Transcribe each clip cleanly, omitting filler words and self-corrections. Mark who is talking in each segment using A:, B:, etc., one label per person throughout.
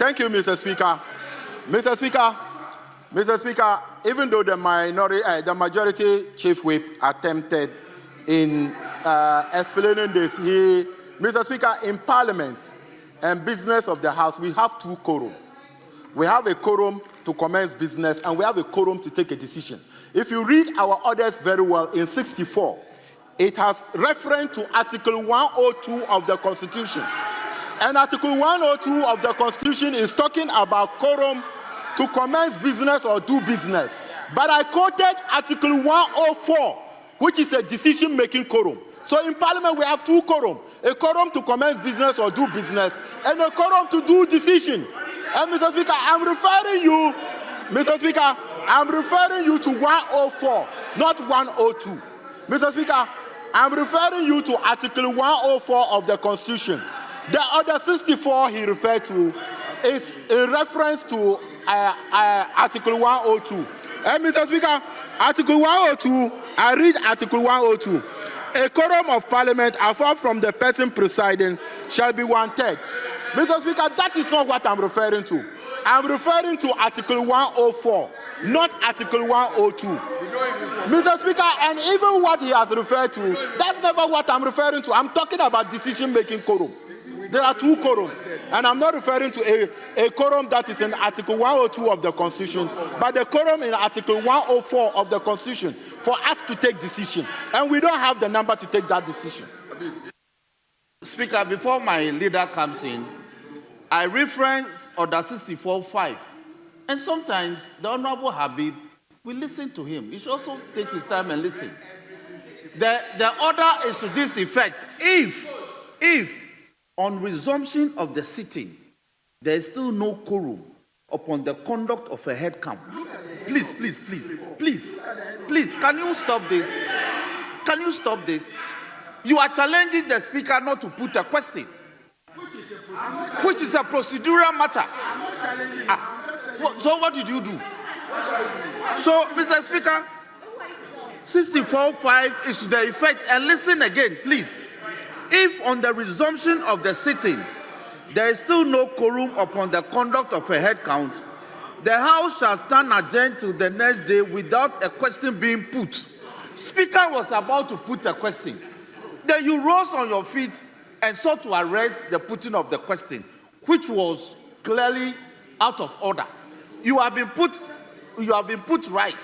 A: Thank you, Mr. Speaker. Mr. Speaker, even though the majority chief whip attempted in explaining this, Mr. Speaker, in Parliament and business of the House, we have two quorum. We have a quorum to commence business, and we have a quorum to take a decision. If you read our orders very well, in 64, it has reference to Article 102 of the Constitution. And Article 102 of the Constitution is talking about quorum to commence business or do business. But I quoted Article 104, which is a decision-making quorum. So in Parliament, we have two quorum. A quorum to commence business or do business, and a quorum to do decision. And Mr. Speaker, I'm referring you to 104, not 102. Mr. Speaker, I'm referring you to Article 104 of the Constitution. The other 64 he referred to is in reference to Article 102. And Mr. Speaker, Article 102, I read Article 102. A quorum of Parliament, apart from the person presiding, shall be 1/3. Mr. Speaker, that is not what I'm referring to. I'm referring to Article 104, not Article 102. Mr. Speaker, and even what he has referred to, that's never what I'm referring to. I'm talking about decision-making quorum. There are two quorums, and I'm not referring to a quorum that is in Article 102 of the Constitution, but the quorum in Article 104 of the Constitution for us to take decision, and we don't have the number to take that decision.
B: Speaker, before my leader comes in, I reference Order 64.5, and sometimes the Honorable Habib will listen to him. He should also take his time and listen. The order is to this effect: if on resumption of the sitting, there is still no quorum upon the conduct of a head count. Please, can you stop this? Can you stop this? You are challenging the Speaker not to put a question, which is a procedural matter. So what did you do? So, Mr. Speaker, 64.5 is to the effect, and listen again, please. If on the resumption of the sitting, there is still no quorum upon the conduct of a head count, the House shall stand adjourned till the next day without a question being put. Speaker was about to put a question. Then you rose on your feet and sought to arrest the putting of the question, which was clearly out of order. You have been put right.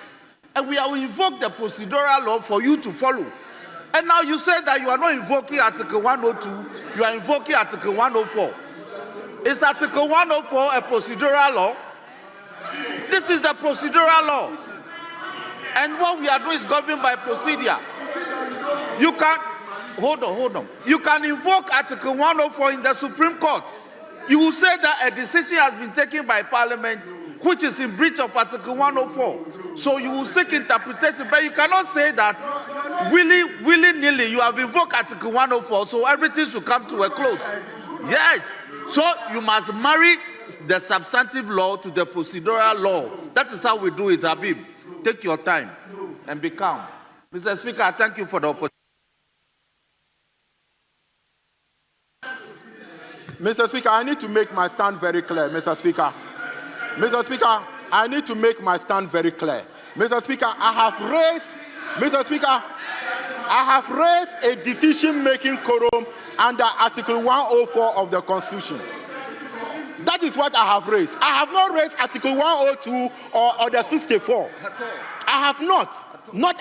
B: And we have invoked the procedural law for you to follow. And now you say that you are not invoking Article 102, you are invoking Article 104. Is Article 104 a procedural law? This is the procedural law. And what we are doing is governed by procedure. You can, hold on. You can invoke Article 104 in the Supreme Court. You will say that a decision has been taken by Parliament which is in breach of Article 104. So you will seek interpretation, but you cannot say that willy-nilly you have invoked Article 104, so everything should come to a close. Yes. So you must marry the substantive law to the procedural law. That is how we do it, Habib. Take your time and be calm. Mr. Speaker, I thank you for the opportunity.
A: Mr. Speaker, I need to make my stand very clear, Mr. Speaker. Mr. Speaker, I need to make my stand very clear. Mr. Speaker, I have raised a decision-making quorum under Article 104 of the Constitution. That is what I have raised. I have not raised Article 102 or Order 64. I have not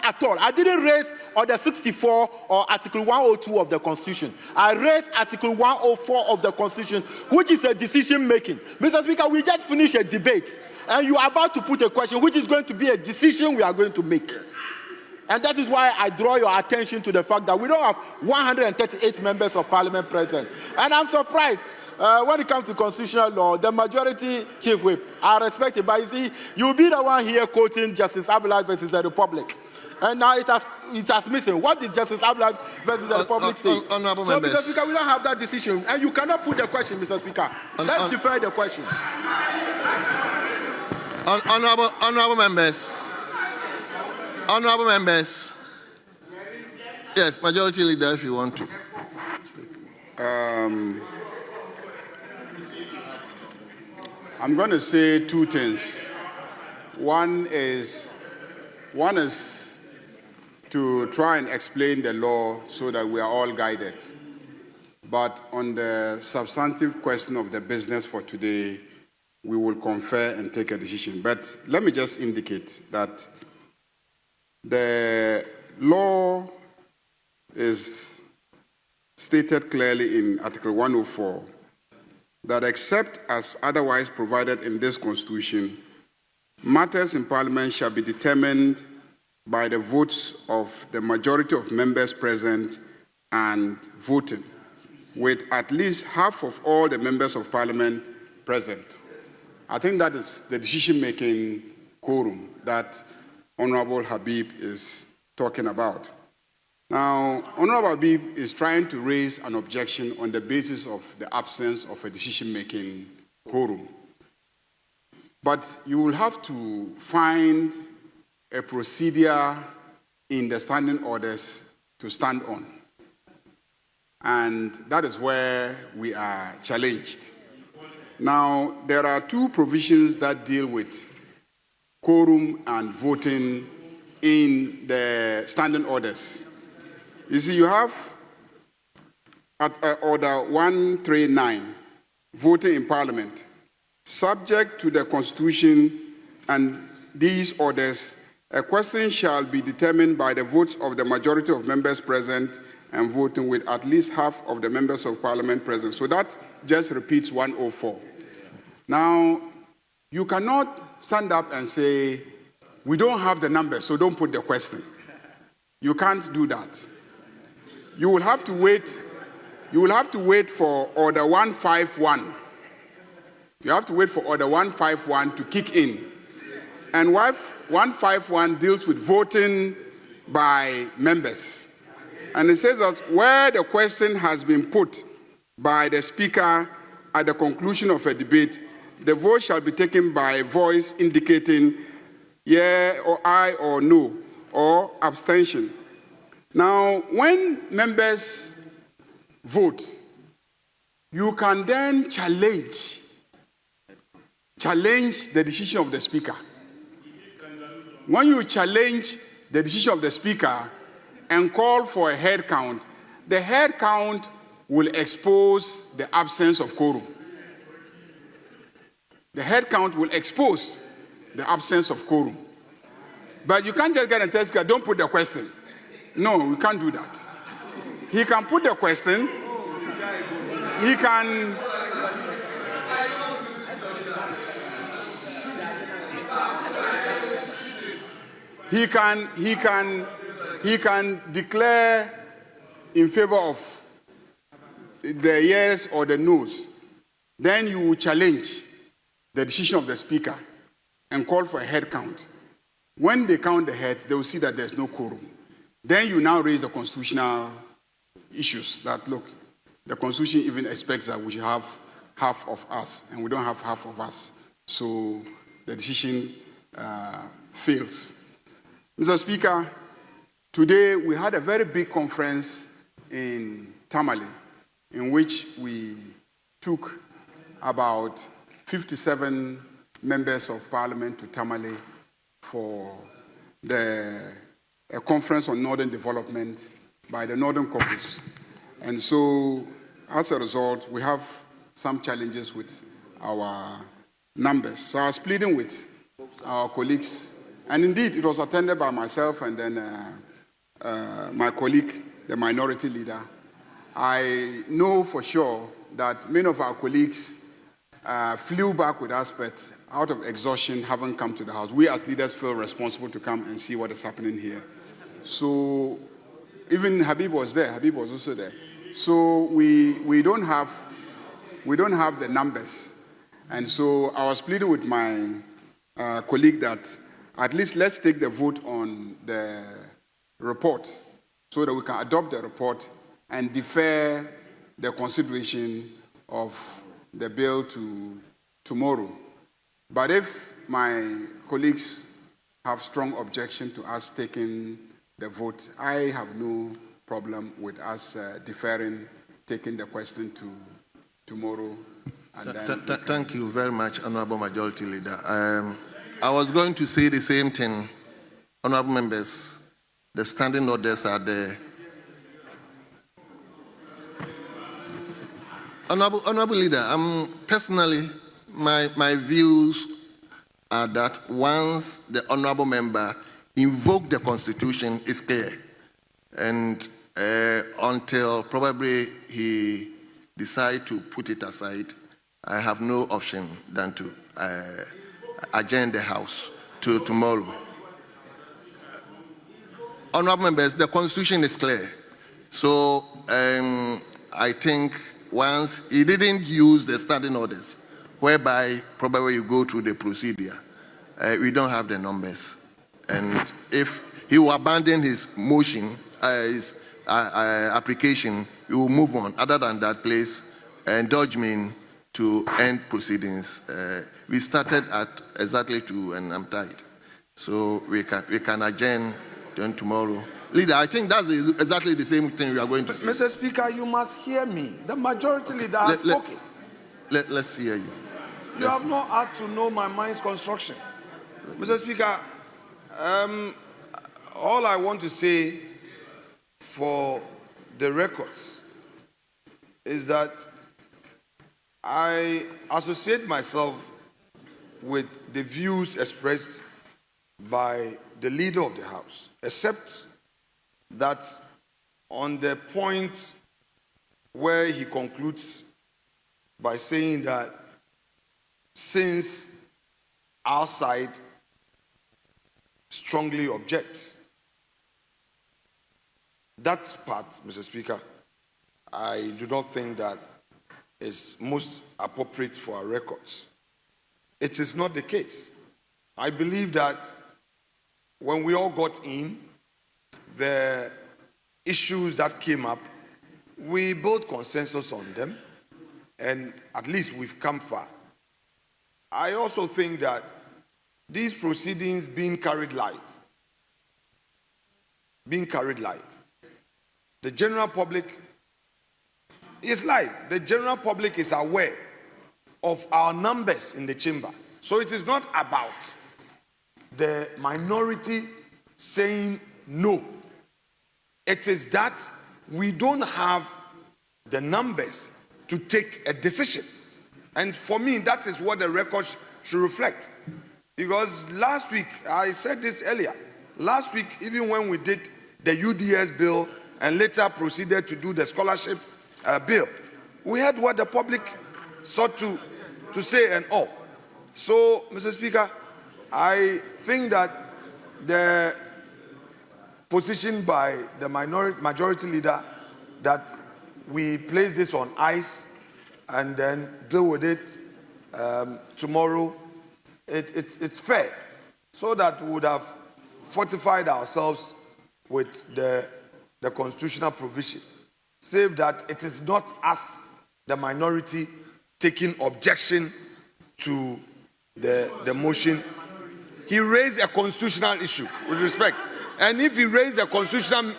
A: at all. I didn't raise Order 64 or Article 102 of the Constitution. I raised Article 104 of the Constitution, which is a decision-making. Mr. Speaker, we just finished a debate, and you are about to put a question, which is going to be a decision we are going to make. And that is why I draw your attention to the fact that we don't have 138 members of Parliament present. And I'm surprised. When it comes to constitutional law, the majority chief whip are respected. But you see, you'll be the one here quoting Justice Abdullahi versus the Republic. And now it has missing. What did Justice Abdullahi versus the Republic say?
B: Honorable
A: so,
B: members.
A: Mr. Speaker, we don't have that decision. And you cannot put the question, Mr. Speaker. Let's defer the question.
B: Honorable members. Honorable members. Yes, Majority Leader, if you want to.
C: I'm going to say two things. One is to try and explain the law so that we are all guided. But on the substantive question of the business for today, we will confer and take a decision. But let me just indicate that the law is stated clearly in Article 104 that except as otherwise provided in this Constitution, matters in Parliament shall be determined by the votes of the majority of members present and voting, with at least half of all the members of Parliament present. I think that is the decision-making quorum that Honorable Habib is talking about. Now, Honorable Habib is trying to raise an objection on the basis of the absence of a decision-making quorum. But you will have to find a procedure in the standing orders to stand on. And that is where we are challenged. Now, there are two provisions that deal with quorum and voting in the standing orders. You see, you have at Order 139, voting in Parliament, subject to the Constitution and these orders, a question shall be determined by the votes of the majority of members present and voting with at least half of the members of Parliament present. So that just repeats 104. Now, you cannot stand up and say, we don't have the numbers, so don't put the question. You can't do that. You will have to wait. You will have to wait for Order 151. You have to wait for Order 151 to kick in. And 151 deals with voting by members. And it says that where the question has been put by the Speaker at the conclusion of a debate, the vote shall be taken by voice indicating yeah or aye or no or abstention. Now, when members vote, you can then challenge the decision of the Speaker. When you challenge the decision of the Speaker and call for a head count, the head count will expose the absence of quorum. The head count will expose the absence of quorum. But you can't just get and tell Speaker, don't put the question. No, we can't do that. He can put the question. He can. He can declare in favor of the yes or the no's. Then you will challenge the decision of the Speaker and call for a head count. When they count the heads, they will see that there's no quorum. Then you now raise the constitutional issues that, look, the Constitution even expects that we should have half of us, and we don't have half of us. So the decision fails. Mr. Speaker, today we had a very big conference in Tamale in which we took about 57 members of Parliament to Tamale for a conference on Northern Development by the Northern Caucus. And so, as a result, we have some challenges with our numbers. So I was pleading with our colleagues, and indeed it was attended by myself and then my colleague, the minority leader. I know for sure that many of our colleagues flew back with us, but out of exhaustion haven't come to the House. We as leaders feel responsible to come and see what is happening here. So even Habib was there. Habib was also there. So we don't have the numbers. And so I was pleading with my colleague that at least let's take the vote on the report so that we can adopt the report and defer the consideration of the bill to tomorrow. But if my colleagues have strong objection to us taking the vote, I have no problem with us deferring, taking the question to tomorrow And then
D: thank you very much, Honorable Majority Leader. I was going to say the same thing. Honorable members, the standing orders are there. Honorable Leader, personally, my views are that once the honorable member invoke the Constitution, it's clear. And until probably he decide to put it aside, I have no option than to adjourn the House to tomorrow. Honorable members, the Constitution is clear. So I think once he didn't use the standing orders, whereby probably you go through the procedure, we don't have the numbers. And if he will abandon his motion, his application, we will move on. Other than that, please indulge me to end proceedings. We started at exactly 2, and I'm tired. So we can adjourn then tomorrow. Leader, I think that's exactly the same thing we are going to say.
B: Mr. Speaker, you must hear me. The majority leader has spoken.
D: Let's hear you.
B: You have not had to know my mind's construction. Mr. Speaker, all I want to say for the records is that I associate myself with the views expressed by the leader of the House, except that on the point where he concludes by saying that since our side strongly objects, that part, Mr. Speaker, I do not think that is most appropriate for our records. It is not the case. I believe that when we all got in, the issues that came up, we built consensus on them, and at least we've come far. I also think that these proceedings being carried live, the general public is live. The general public is aware of our numbers in the chamber. So it is not about the minority saying no. It is that we don't have the numbers to take a decision. And for me, that is what the record should reflect. Because last week, I said this earlier, last week, even when we did the UDS bill and later proceeded to do the scholarship bill, we heard what the public sought to say and all. So, Mr. Speaker, I think that the position by the majority leader that we place this on ice and then deal with it tomorrow, it's fair, so that we would have fortified ourselves with the constitutional provision, save that it is not us, the minority, taking objection to the motion. He raised a constitutional issue, with respect. And if he raised a constitutional...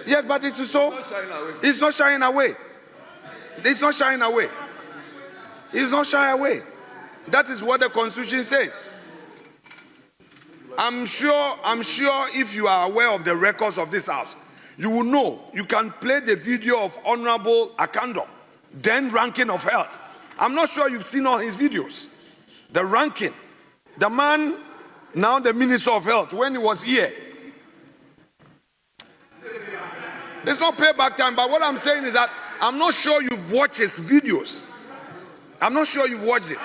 B: Yes, but it's so... It's not shying away. It's not shying away. It's not shying away. That is what the Constitution says. I'm sure if you are aware of the records of this House, you will know. You can play the video of Honorable Akando, then ranking of health. I'm not sure you've seen all his videos. The ranking. The man, now the Minister of Health, when he was here. It's not payback time, but what I'm saying is that I'm not sure you've watched his videos. I'm not sure you've watched it.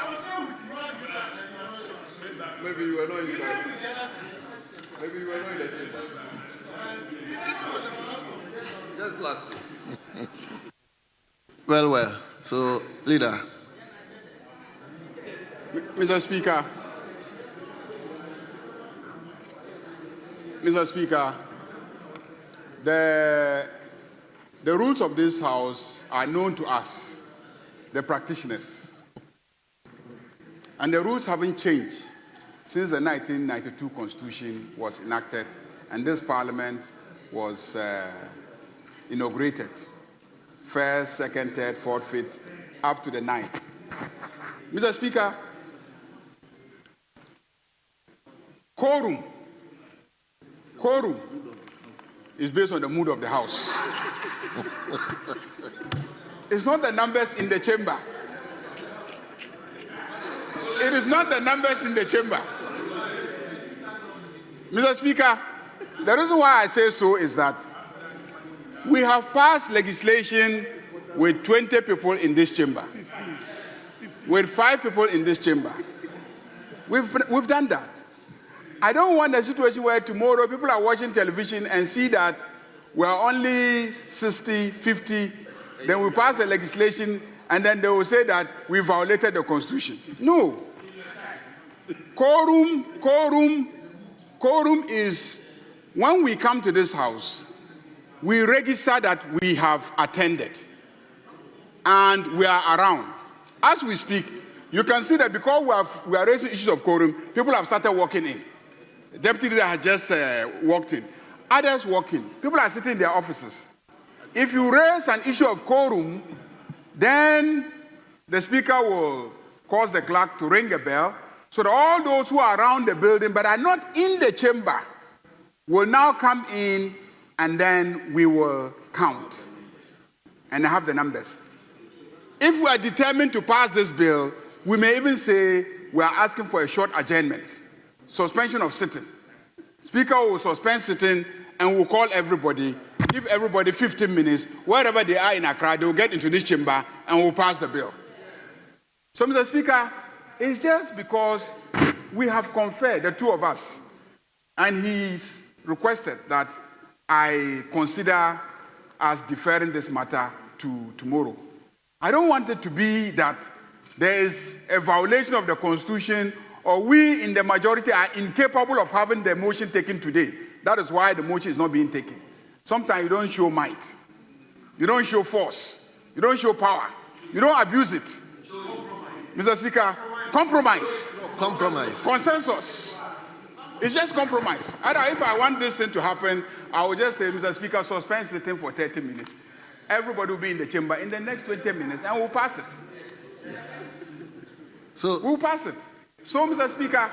E: Maybe you were not inside. Maybe you were not in the chamber. Just last year.
D: Well. So, Leader.
C: Mr. Speaker, the rules of this House are known to us, the practitioners. And the rules haven't changed since the 1992 Constitution was enacted and this Parliament was inaugurated. First, second, third, fourth, fifth, up to the 9th. Mr. Speaker, quorum is based on the mood of the House. It's not the numbers in the chamber. It is not the numbers in the chamber. Mr. Speaker, the reason why I say so is that we have passed legislation with 20 people in this chamber, with 5 people in this chamber. We've done that. I don't want a situation where tomorrow people are watching television and see that we're only 60, 50, then we pass the legislation and then they will say that we violated the Constitution. No. Quorum is when we come to this house, we register that we have attended and we are around. As we speak, you can see that because we are raising issues of quorum, people have started walking in. The deputy leader has just walked in. Others walk in. People are sitting in their offices. If you raise an issue of quorum, then the speaker will cause the clerk to ring a bell so that all those who are around the building but are not in the chamber will now come in and then we will count and have the numbers. If we are determined to pass this bill, we may even say we are asking for a short adjournment, suspension of sitting. Speaker will suspend sitting and will call everybody, give everybody 15 minutes, wherever they are in Accra, they will get into this chamber and will pass the bill. So, Mr. Speaker, it's just because we have conferred, the two of us, and he's requested that I consider us deferring this matter to tomorrow. I don't want it to be that there is a violation of the Constitution or we in the majority are incapable of having the motion taken today. That is why the motion is not being taken. Sometimes you don't show might. You don't show force. You don't show power. You don't abuse it. Mr. Speaker, compromise.
D: Compromise.
C: Consensus. It's just compromise. If I want this thing to happen, I will just say, Mr. Speaker, suspend sitting for 30 minutes. Everybody will be in the chamber in the next 20 minutes and we'll pass it. Yes. So we'll pass it. So, Mr. Speaker,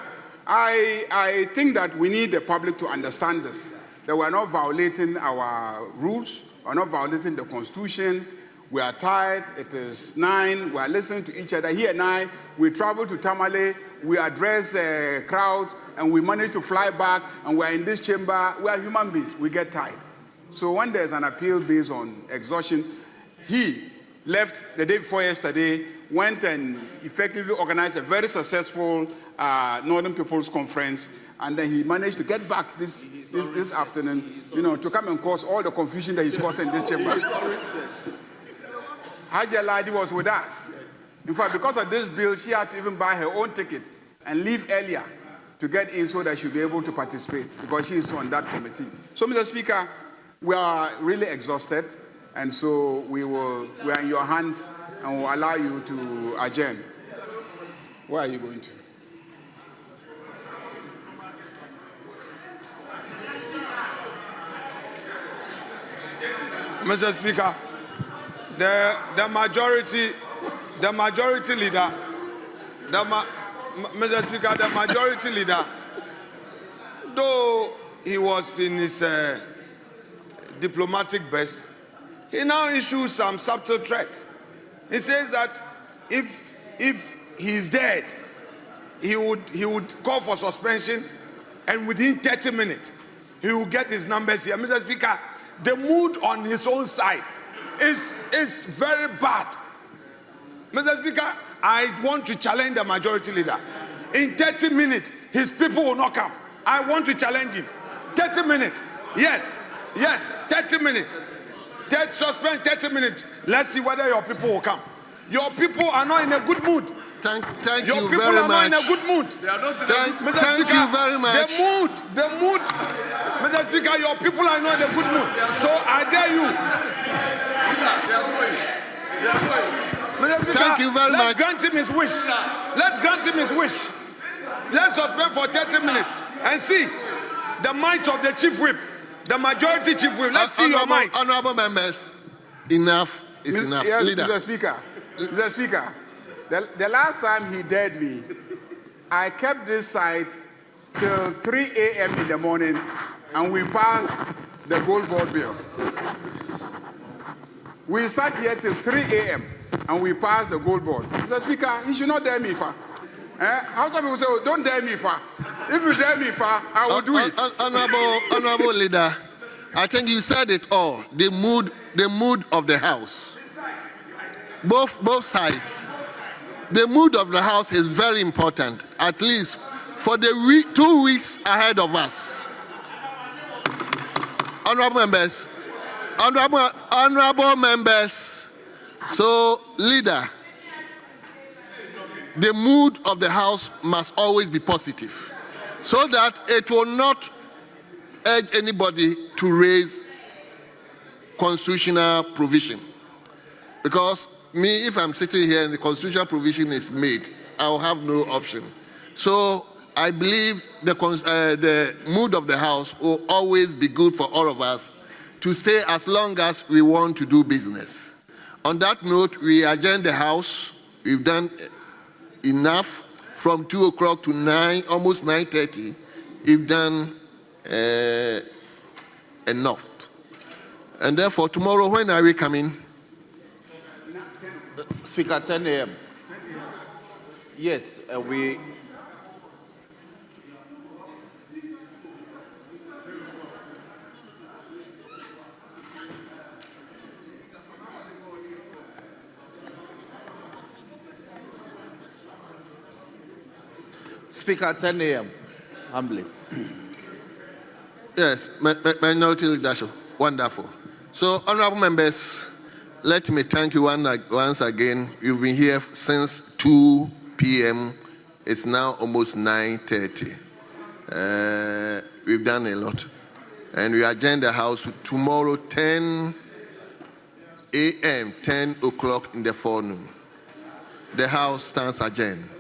C: I think that we need the public to understand this, that we're not violating our rules, we're not violating the Constitution. We are tired, it is 9, we are listening to each other. Here 9, we travel to Tamale, we address crowds, and we manage to fly back, and we're in this chamber. We are human beings, we get tired. So when there's an appeal based on exhaustion, he left the day before yesterday, went and effectively organized a very successful Northern People's Conference, and then he managed to get back this afternoon, to come and cause all the confusion that he's causing in this chamber. Haji Aladi was with us. In fact, because of this bill, she had to even buy her own ticket and leave earlier to get in so that she'll be able to participate because she is on that committee. So, Mr. Speaker, we are really exhausted, and so we are in your hands and will allow you to adjourn. Where are you going to?
E: Mr. Speaker, the majority leader, Mr. Speaker, the majority leader, though he was in his diplomatic best, he now issues some subtle threat. He says that if he's dead, he would call for suspension, and within 30 minutes, he will get his numbers here. Mr. Speaker, the mood on his own side is very bad. Mr. Speaker, I want to challenge the majority leader. In 30 minutes, his people will not come. I want to challenge him. 30 minutes. Yes, 30 minutes. Suspend 30 minutes. Let's see whether your people will come. Your people are not in a good mood.
D: Thank
E: your
D: you
E: people
D: very
E: are
D: much.
E: not in a good mood.
D: Thank you very much.
E: The mood. Mr. Speaker, your people are not in a good mood. So I dare you. Mr. Speaker,
D: thank you very much.
E: Let's grant him his wish. Let's grant him his wish. Let's suspend for 30 minutes and see the might of the chief whip, the majority chief whip. Let's see your might.
D: Honorable members, enough is enough.
C: Yes,
D: Leader.
C: Mr. Speaker. Mr. Speaker, the last time he dared me, I kept this site till 3 a.m. in the morning, and we passed the gold board bill. We sat here till 3 a.m. and we passed the gold board. Mr. Speaker, he should not dare me, fa. How come people say, oh, don't dare me, fa? If you dare me, fa, I will do it.
D: Honorable leader, I think you said it all. The mood of the house. Both sides. The mood of the house is very important, at least for the 2 weeks ahead of us. Honorable members. So, leader, the mood of the house must always be positive, so that it will not urge anybody to raise constitutional provision. Because me, if I'm sitting here and the constitutional provision is made, I will have no option. So I believe the mood of the house will always be good for all of us to stay as long as we want to do business. On that note, we adjourn the house. We've done enough from 2 o'clock to 9, almost 9:30. We've done enough. And therefore, tomorrow, when are we coming?
B: Speaker, 10 a.m. Yes, we. Speaker, 10 a.m. Humbly.
D: Yes, minority leadership. Wonderful. So, honorable members, let me thank you once again. You've been here since 2 p.m. It's now almost 9:30. We've done a lot. And we adjourn the house tomorrow, 10 a.m., 10 o'clock in the forenoon. The house stands adjourned.